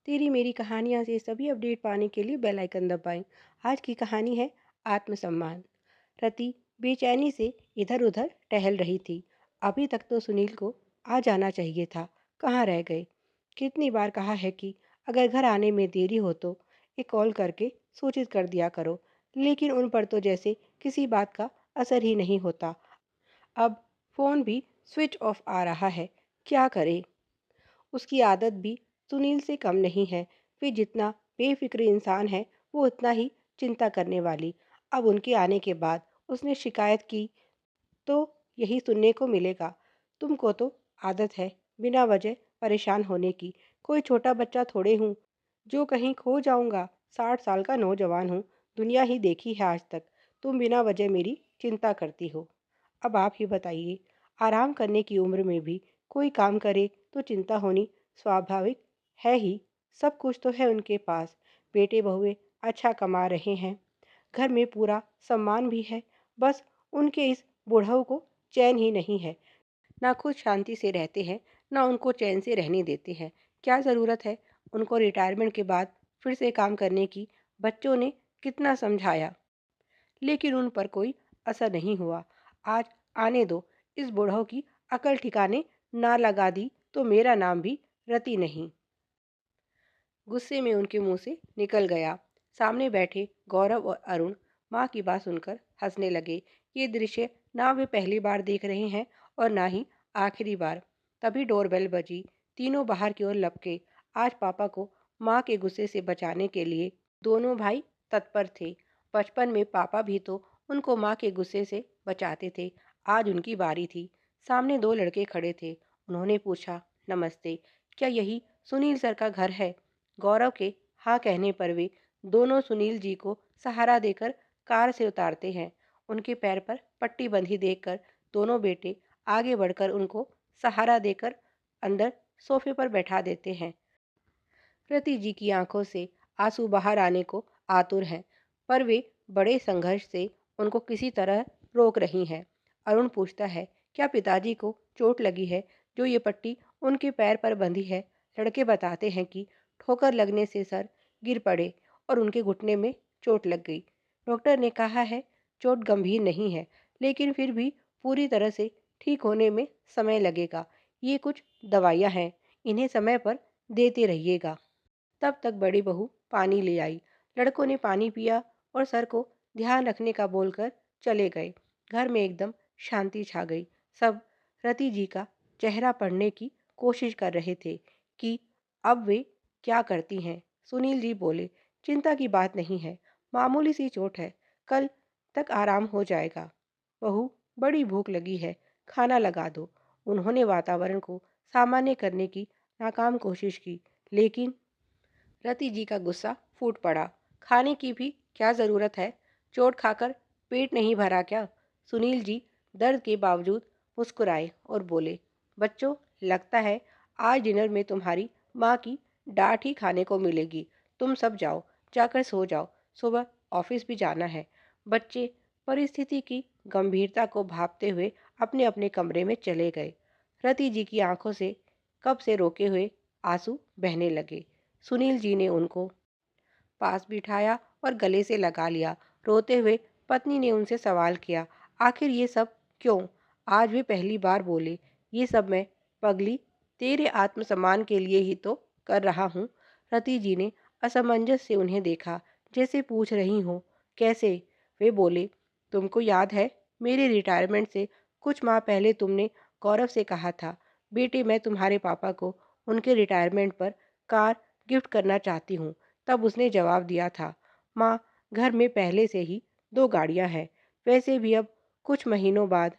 तेरी मेरी कहानियाँ से सभी अपडेट पाने के लिए बेल आइकन दबाएं। आज की कहानी है आत्मसम्मान। रति बेचैनी से इधर-उधर टहल रही थी। अभी तक तो सुनील को आ जाना चाहिए था। कहाँ रह गए? कितनी बार कहा है कि अगर घर आने में देरी हो तो एक कॉल करके सूचित कर दिया करो, लेकिन उन पर तो जैसे किसी बात का असर ही नहीं होता। अब फ़ोन भी स्विच ऑफ आ रहा है। क्या करे? उसकी आदत भी सुनील से कम नहीं है। वे जितना बेफ़िक्र इंसान है, वो उतना ही चिंता करने वाली। अब उनके आने के बाद उसने शिकायत की तो यही सुनने को मिलेगा। तुमको तो आदत है बिना वजह परेशान होने की। कोई छोटा बच्चा थोड़े हूँ जो कहीं खो जाऊँगा। 60 साल का नौजवान हूँ, दुनिया ही देखी है आज तक। तुम बिना वजह मेरी चिंता करती हो। अब आप ही बताइए, आराम करने की उम्र में भी कोई काम करे तो चिंता होनी स्वाभाविक है ही। सब कुछ तो है उनके पास, बेटे बहुएं अच्छा कमा रहे हैं, घर में पूरा सम्मान भी है। बस उनके इस बुढ़ऊ को चैन ही नहीं है। ना खुद शांति से रहते हैं, ना उनको चैन से रहने देते हैं। क्या ज़रूरत है उनको रिटायरमेंट के बाद फिर से काम करने की? बच्चों ने कितना समझाया, लेकिन उन पर कोई असर नहीं हुआ। आज आने दो, इस बूढ़ों की अकल ठिकाने ना लगा दी तो मेरा नाम भी रति नहीं। गुस्से में उनके मुंह से निकल गया। सामने बैठे गौरव और अरुण माँ की बात सुनकर हंसने लगे। ये दृश्य ना वे पहली बार देख रहे हैं और ना ही आखिरी बार। तभी डोरबेल बजी। तीनों बाहर की ओर लपके। आज पापा को माँ के गुस्से से बचाने के लिए दोनों भाई तत्पर थे। बचपन में पापा भी तो उनको माँ के गुस्से से बचाते थे। आज उनकी बारी थी। सामने दो लड़के खड़े थे। उन्होंने पूछा, नमस्ते, क्या यही सुनील सर का घर है? गौरव के हाँ कहने पर वे दोनों सुनील जी को सहारा देकर कार से उतारते हैं। उनके पैर पर पट्टी बंधी देखकर दोनों बेटे आगे बढ़कर उनको सहारा देकर अंदर सोफे पर बैठा देते हैं। रति जी की आंखों से आंसू बाहर आने को आतुर हैं, पर वे बड़े संघर्ष से उनको किसी तरह रोक रही हैं। अरुण पूछता है, क्या पिताजी को चोट लगी है जो ये पट्टी उनके पैर पर बंधी है? लड़के बताते हैं कि ठोकर लगने से सर गिर पड़े और उनके घुटने में चोट लग गई। डॉक्टर ने कहा है चोट गंभीर नहीं है, लेकिन फिर भी पूरी तरह से ठीक होने में समय लगेगा। ये कुछ दवाइयाँ हैं, इन्हें समय पर देते रहिएगा। तब तक बड़ी बहू पानी ले आई। लड़कों ने पानी पिया और सर को ध्यान रखने का बोलकर चले गए। घर में एकदम शांति छा गई। सब रति जी का चेहरा पढ़ने की कोशिश कर रहे थे कि अब वे क्या करती हैं। सुनील जी बोले, चिंता की बात नहीं है, मामूली सी चोट है, कल तक आराम हो जाएगा। बहू, बड़ी भूख लगी है, खाना लगा दो। उन्होंने वातावरण को सामान्य करने की नाकाम कोशिश की, लेकिन रति जी का गुस्सा फूट पड़ा। खाने की भी क्या ज़रूरत है? चोट खाकर पेट नहीं भरा क्या? सुनील जी दर्द के बावजूद मुस्कुराए और बोले, बच्चों, लगता है आज डिनर में तुम्हारी माँ की डांट ही खाने को मिलेगी। तुम सब जाओ, जाकर सो जाओ, सुबह ऑफिस भी जाना है। बच्चे परिस्थिति की गंभीरता को भांपते हुए अपने अपने कमरे में चले गए। रति जी की आंखों से कब से रोके हुए आंसू बहने लगे। सुनील जी ने उनको पास बिठाया और गले से लगा लिया। रोते हुए पत्नी ने उनसे सवाल किया, आखिर ये सब क्यों? आज वे पहली बार बोले, ये सब मैं पगली तेरे आत्मसम्मान के लिए ही तो कर रहा हूँ। रति जी ने असमंजस से उन्हें देखा, जैसे पूछ रही हो, कैसे? वे बोले, तुमको याद है मेरे रिटायरमेंट से कुछ माह पहले तुमने गौरव से कहा था, बेटे मैं तुम्हारे पापा को उनके रिटायरमेंट पर कार गिफ्ट करना चाहती हूँ। तब उसने जवाब दिया था, माँ, घर में पहले से ही 2 गाड़ियाँ हैं। वैसे भी अब कुछ महीनों बाद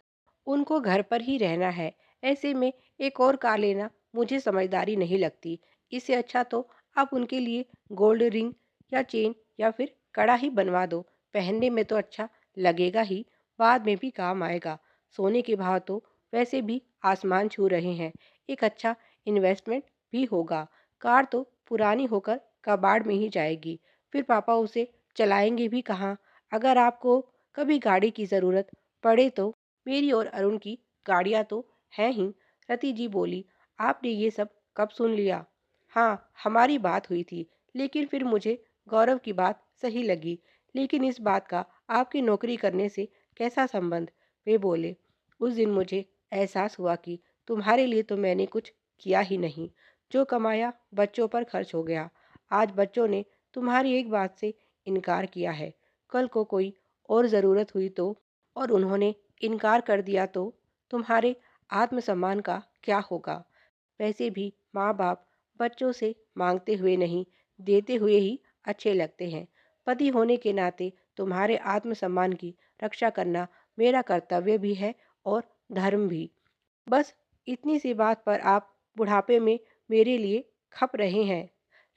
उनको घर पर ही रहना है। ऐसे में एक और कार लेना मुझे समझदारी नहीं लगती। इससे अच्छा तो आप उनके लिए गोल्ड रिंग या चेन या फिर कड़ा ही बनवा दो। पहनने में तो अच्छा लगेगा ही, बाद में भी काम आएगा। सोने के भाव तो वैसे भी आसमान छू रहे हैं। एक अच्छा इन्वेस्टमेंट भी होगा। कार तो पुरानी होकर कबाड़ में ही जाएगी, फिर पापा उसे चलाएंगे भी कहाँ? अगर आपको कभी गाड़ी की ज़रूरत पड़े तो मेरी और अरुण की गाड़ियाँ तो हैं ही। रति जी बोली, आपने ये सब कब सुन लिया? हाँ, हमारी बात हुई थी, लेकिन फिर मुझे गौरव की बात सही लगी। लेकिन इस बात का आपकी नौकरी करने से कैसा संबंध? वे बोले, उस दिन मुझे एहसास हुआ कि तुम्हारे लिए तो मैंने कुछ किया ही नहीं। जो कमाया बच्चों पर खर्च हो गया। आज बच्चों ने तुम्हारी एक बात से इनकार किया है। कल को कोई और ज़रूरत हुई तो, और उन्होंने इनकार कर दिया तो तुम्हारे आत्मसम्मान का क्या होगा? वैसे भी माँ बाप बच्चों से मांगते हुए नहीं, देते हुए ही अच्छे लगते हैं। पति होने के नाते तुम्हारे आत्मसम्मान की रक्षा करना मेरा कर्तव्य भी है और धर्म भी। बस इतनी सी बात पर आप बुढ़ापे में मेरे लिए खप रहे हैं।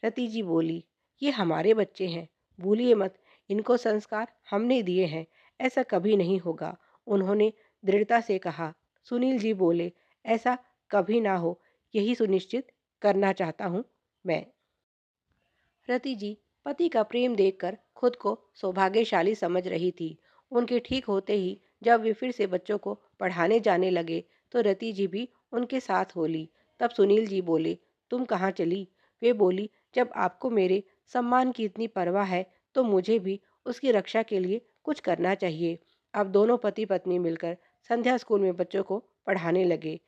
रति जी बोली, ये हमारे बच्चे हैं, भूलिए मत, इनको संस्कार हमने दिए हैं, ऐसा कभी नहीं होगा, उन्होंने दृढ़ता से कहा। सुनील जी बोले, ऐसा कभी ना हो, यही सुनिश्चित करना चाहता हूँ मैं। रति जी पति का प्रेम देखकर खुद को सौभाग्यशाली समझ रही थी। उनके ठीक होते ही जब वे फिर से बच्चों को पढ़ाने जाने लगे तो रति जी भी उनके साथ हो ली। तब सुनील जी बोले, तुम कहाँ चली? वे बोली, जब आपको मेरे सम्मान की इतनी परवाह है तो मुझे भी उसकी रक्षा के लिए कुछ करना चाहिए। अब दोनों पति पत्नी मिलकर संध्या स्कूल में बच्चों को पढ़ाने लगे।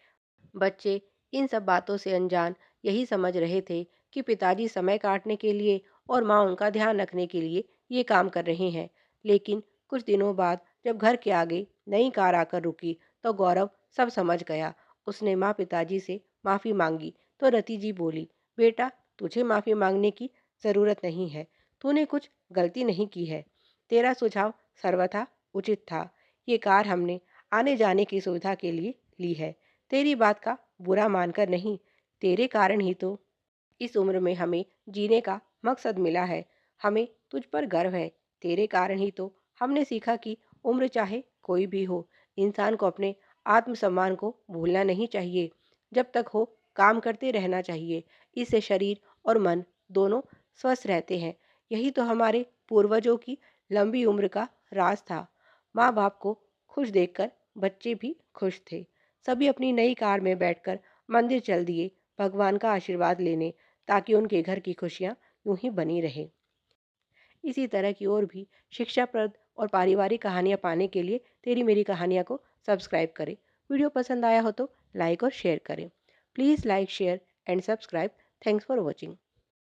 बच्चे इन सब बातों से अनजान यही समझ रहे थे कि पिताजी समय काटने के लिए और माँ उनका ध्यान रखने के लिए ये काम कर रहे हैं। लेकिन कुछ दिनों बाद जब घर के आगे नई कार आकर रुकी तो गौरव सब समझ गया। उसने माँ पिताजी से माफ़ी मांगी तो रति जी बोली, बेटा तुझे माफ़ी मांगने की ज़रूरत नहीं है, तूने कुछ गलती नहीं की है। तेरा सुझाव सर्वथा उचित था। ये कार हमने आने जाने की सुविधा के लिए ली है, तेरी बात का बुरा मानकर नहीं, तेरे कारण ही तो इस उम्र में हमें जीने का मकसद मिला है। हमें तुझ पर गर्व है। तेरे कारण ही तो हमने सीखा कि उम्र चाहे कोई भी हो, इंसान को अपने आत्मसम्मान को भूलना नहीं चाहिए। जब तक हो काम करते रहना चाहिए। इससे शरीर और मन दोनों स्वस्थ रहते हैं। यही तो हमारे पूर्वजों की लंबी उम्र का राज था। माँ बाप को खुश देखकर बच्चे भी खुश थे। सभी अपनी नई कार में बैठकर मंदिर चल दिए भगवान का आशीर्वाद लेने, ताकि उनके घर की खुशियां यूं ही बनी रहे। इसी तरह की और भी शिक्षाप्रद और पारिवारिक कहानियाँ पाने के लिए तेरी मेरी कहानियाँ को सब्सक्राइब करें। वीडियो पसंद आया हो तो लाइक और शेयर करें। Please like share and subscribe. Thanks for watching.